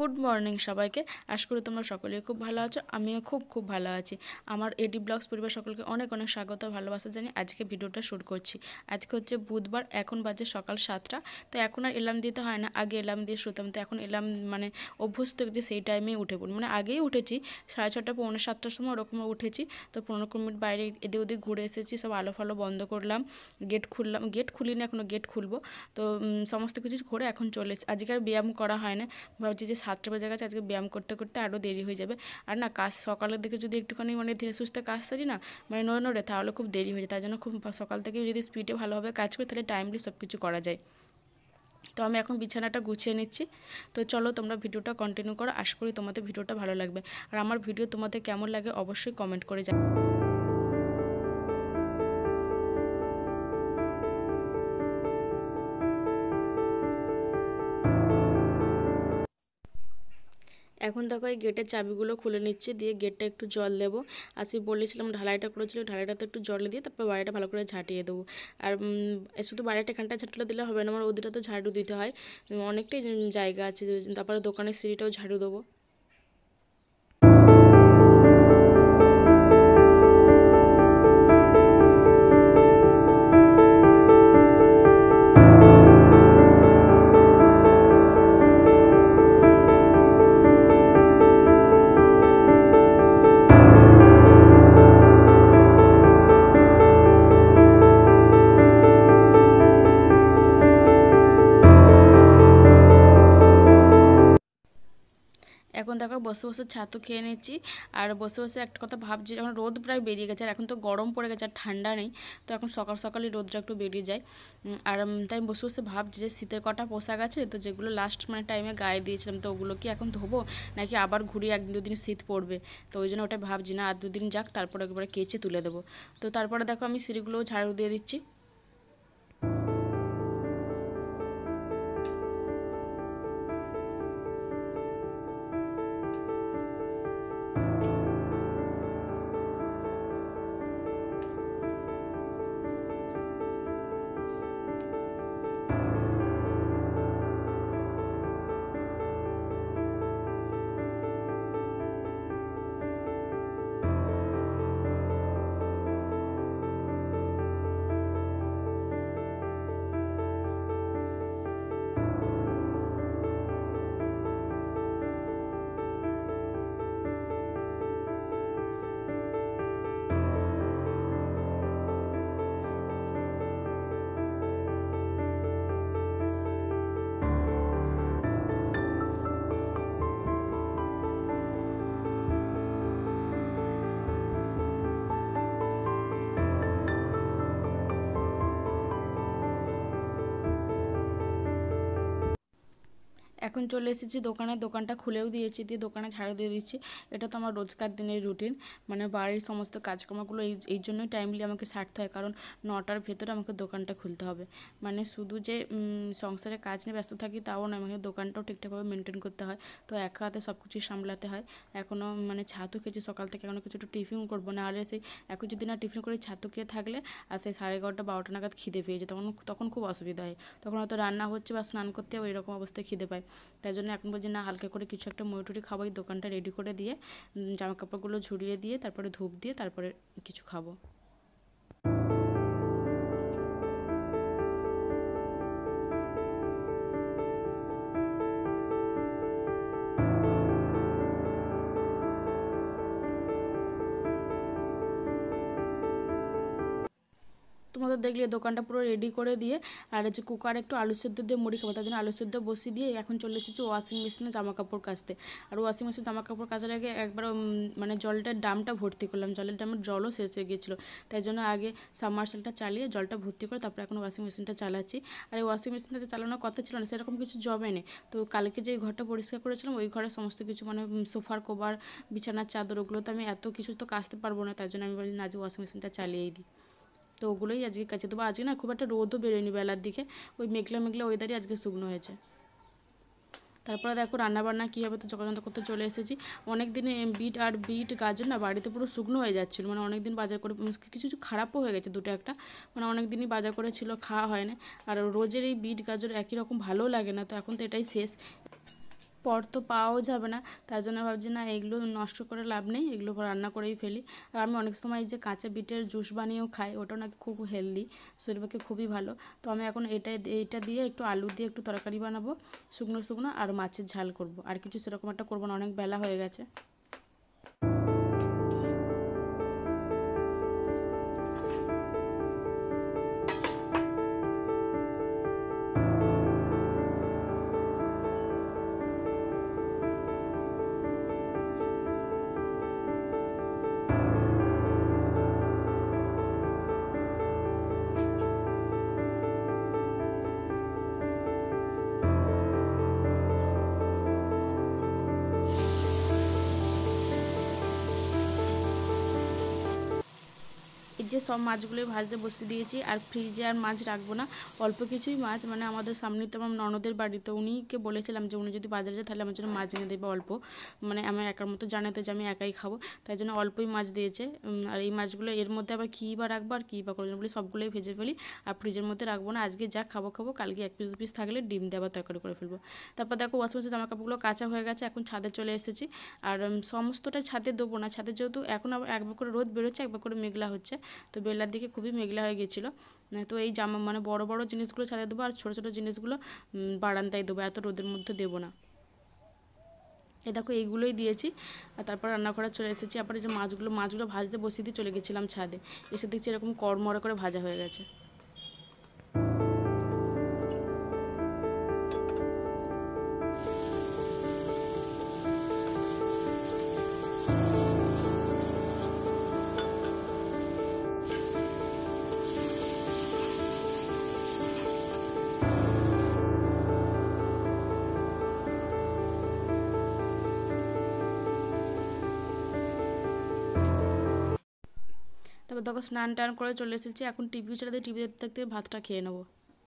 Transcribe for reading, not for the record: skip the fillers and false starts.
Good morning সবাইকে। আশা করি তোমরা সকলেই খুব ভালো আছো। আমিও খুব ভালো আছি। আমার এডি ব্লগস পরিবার সকলকে অনেক স্বাগত, ভালোবাসা জানিয়ে আজকে ভিডিওটা শুরু করছি। আজকে হচ্ছে বুধবার, এখন বাজে সকাল 7টা। তো এখন আর এলার্ম দিতে হয় না, আগে এলার্ম দিয়ে শুতাম। তো এখন এলার্ম মানে অভ্যস্ত যে সেই টাইমেই উঠে পড়ি, মানে আগেই উঠেছি 6:30 পৌনে 7টার সময় ওরকম উঠেছি। তো 15 মিনিট বাইরে এদিক ওদিক ঘুরে এসেছি, সব আলো ফালো বন্ধ করলাম, গেট খুললাম, গেট খুলিনি এখনও, গেট খুলবো। তো সমস্ত কিছু করে এখন চলে এসেছি। আজকে আর ব্যায়াম করা হয় না, ভাবছি যে 7টা বাজে গেছে, আজকে ব্যায়াম করতে করতে আরও দেরি হয়ে যাবে। আর না, কাজ সকালের দিকে যদি একটুখানি মানে ধীরে সুস্থে কাজ সারি না, মানে নড়ে তাহলে খুব দেরি হয়ে যায়। তাই জন্য খুব সকাল থেকে যদি স্পিডে ভালোভাবে কাজ করি তাহলে টাইমলি সব কিছু করা যায়। তো আমি এখন বিছানাটা গুছিয়ে নিচ্ছি। তো চলো তোমরা ভিডিওটা কন্টিনিউ করো, আশা করি তোমাদের ভিডিওটা ভালো লাগবে। আর আমার ভিডিও তোমাদের কেমন লাগে অবশ্যই কমেন্ট করে জানাও। এখন দেখো এই গেটের চাবিগুলো খুলে নিচ্ছি, দিয়ে গেটটা একটু জল দেবো। আসি বলেছিলাম ঢালাইটা করেছিল, ঢালাইটাতে একটু জল দিয়ে তারপর বাড়িটা ভালো করে ঝাঁটিয়ে দেবো। আর শুধু বাড়িটা এখানটা ঝাঁটলে দিলে হবে না, আমার ওদিকটা তো ঝাড়ু দিতে হয়, অনেকটাই জায়গা আছে। তারপরে দোকানের সিঁড়িটাও ঝাড়ু দেবো। এখন দেখো বসে বসে ছাতু খেয়ে নিচ্ছি। আর বসে বসে একটা কথা ভাবছি, এখন রোদ প্রায় বেরিয়ে গেছে, আর এখন তো গরম পড়ে গেছে আর ঠান্ডা নেই। তো এখন সকাল সকালই রোদটা একটু বেরিয়ে যায়। আর তাই বসে বসে ভাবছি যে শীতের কটা পোশাক আছে, তো যেগুলো লাস্ট মানে টাইমে গায়ে দিয়েছিলাম, তো ওগুলো কি এখন ধোবো নাকি আবার ঘুরিয়ে 1-2 দিন শীত পড়বে। তো ওই জন্য ওটা ভাবছি না, আর 2 দিন যাক, তারপরে একবারে কেচে তুলে দেবো। তো তারপরে দেখো আমি সিঁড়িগুলোও ঝাড়ু দিয়ে দিচ্ছি। এখন চলে এসেছি দোকানে, দোকানটা খুলেও দিয়েছি, দিয়ে দোকানে ঝাড়ু দিয়ে দিচ্ছি। এটা তো আমার রোজকার দিনের রুটিন, মানে বাড়ির সমস্ত কাজকর্মগুলো এই জন্যই টাইমলি আমাকে সারতে হয়, কারণ 9টার ভেতরে আমাকে দোকানটা খুলতে হবে। মানে শুধু যে সংসারে কাজ নিয়ে ব্যস্ত থাকি তাও নয়, আমাকে দোকানটাও ঠিকঠাকভাবে মেনটেন করতে হয়। তো একা হাতে সব কিছুই সামলাতে হয়। এখনও মানে ছাতু খেয়েছি সকাল থেকে, এখনও কিছু একটু টিফিন করবো, না হলে সেই এখন যদি না টিফিন করে ছাতু খেয়ে থাকলে আর সেই 11:30 12টা নাগাদ খিদে পেয়ে যায়, তখন খুব অসুবিধা হয়। তখন হয়তো রান্না হচ্ছে বা স্নান করতে হবে, এরকম অবস্থায় খিদে পায়। তাই জন্য এখন বলছি না, হালকা করে কিছু একটা মুড়ি খাবো, এই দোকানটা রেডি করে দিয়ে জামা কাপড়গুলো ঝুরিয়ে দিয়ে তারপরে ধূপ দিয়ে তারপরে কিছু খাবো। তোমাদের দেখলে দোকানটা পুরো রেডি করে দিয়ে, আর হচ্ছে কুকারে একটু আলু সেদ্ধ দিয়ে মুড়ি খাবো, তার জন্য আলু সেদ্ধ বসিয়ে দিয়ে এখন চলে এসেছি ওয়াশিং মেশিনে জামা কাপড় কাচতে। আর ওয়াশিং মেশিনে জামা কাপড় কাচার আগে একবার মানে জলটার ড্রামটা ভর্তি করলাম, জলের ড্রামের জলও শেষ হয়ে গিয়েছিলো। তাই জন্য আগে সাবমার্সেলটা চালিয়ে জলটা ভর্তি করে তারপরে এখন ওয়াশিং মেশিনটা চালাচ্ছি। আর এই ওয়াশিং মেশিনটাতে চালানোর কথা ছিল না, সেরকম কিছু জমে নেই। তো কালকে যে ঘরটা পরিষ্কার করেছিলাম ওই ঘরে সমস্ত কিছু মানে সোফার কভার, বিছানার চাদর, ওগুলো তো আমি এত কিছু তো কাচতে পারবো না, তাই জন্য আমি বলি না, আজ ওয়াশিং মেশিনটা চালিয়েই দিই। তো ওগুলোই আজকে কাছে দেবো। আজকে না খুব একটা রোদও বেরোয়নি বেলার দিকে, ওই মেঘলা মেঘলা ওয়েদারই আজকে শুকনো হয়েছে। তারপরে দেখো রান্নাবান্না কী হবে, তো চক্রান্ত করতে চলে এসেছি। অনেক দিনে বিট গাজর না বাড়িতে পুরো শুকনো হয়ে যাচ্ছিলো, মানে অনেক দিন বাজার করে কিছু কিছু খারাপও হয়ে গেছে দুটো একটা, মানে অনেক দিনই বাজার করেছিল, খাওয়া হয় না। আর রোজের এই বিট গাজর একই রকম ভালোও লাগে না, তো এখন তো এটাই শেষ। পর তো পাওয়াও যাবে না, তার জন্য ভাবছি না এগুলো নষ্ট করে লাভ নেই, এগুলো রান্না করেই ফেলি। আর আমি অনেক সময় এই যে কাঁচা বিটের জুস বানিয়েও খাই, ওটাও নাকি খুব হেলদি, শরীরের পক্ষে খুবই ভালো। তো আমি এখন এইটা দিয়ে একটু আলু দিয়ে একটু তরকারি বানাবো শুকনো শুকনো, আর মাছের ঝাল করব, আর কিছু সেরকম একটা করবো না, অনেক বেলা হয়ে গেছে। এই যে সব মাছগুলোই ভাজতে বসিয়ে দিয়েছি, আর ফ্রিজে আর মাছ রাখবো না, অল্প কিছুই মাছ, মানে আমাদের সামনেতে আমার ননদের বাড়িতে, উনিকে বলেছিলাম যে উনি যদি বাজারে যায় তাহলে আমার জন্য মাছ এনে দেবে অল্প, মানে আমার একার মতো জানাতে যে আমি একাই খাবো, তাই জন্য অল্পই মাছ দিয়েছে। আর এই মাছগুলো এর মধ্যে আবার কী বা রাখবো আর কী বা করবো বলে সবগুলোই ভেজে ফেলি, আর ফ্রিজের মধ্যে রাখবো না, আজকে যা খাবো খাবো, কালকে এক পিস দু পিস থাকলে ডিম দিয়ে আবার তরকারি করে ফেলবো। তারপর দেখো ওয়াশিং মেশিনে জামা কাপড়গুলো কাঁচা হয়ে গেছে, এখন ছাদে চলে এসেছি। আর সমস্তটা ছাদে দেবো না, ছাদে যেহেতু এখন আবার একবার করে রোদ বেরোচ্ছে, একবার করে মেঘলা হচ্ছে, তো বেলার দিকে খুবই মেঘলা হয়ে গেছিলো। তো এই জামা মানে বড় বড় জিনিসগুলো ছাদে দেবো, আর ছোটো ছোটো জিনিসগুলো বারান্দায় দেবো, এত রোদের মধ্যে দেবো না। এই দেখো এইগুলোই দিয়েছি। আর তারপর রান্নাঘরে চলে এসেছি, আবার এই যে মাছগুলো ভাজতে বসিয়ে দিয়ে চলে গেছিলাম ছাদে, এসে দেখছি এরকম কড়মড়ে করে ভাজা হয়ে গেছে। তারপর দেখো স্নান টান করে চলে এসেছি, এখন টিভি চালাতে, টিভি দেখতে দেখতে ভাতটা খেয়ে নেবো।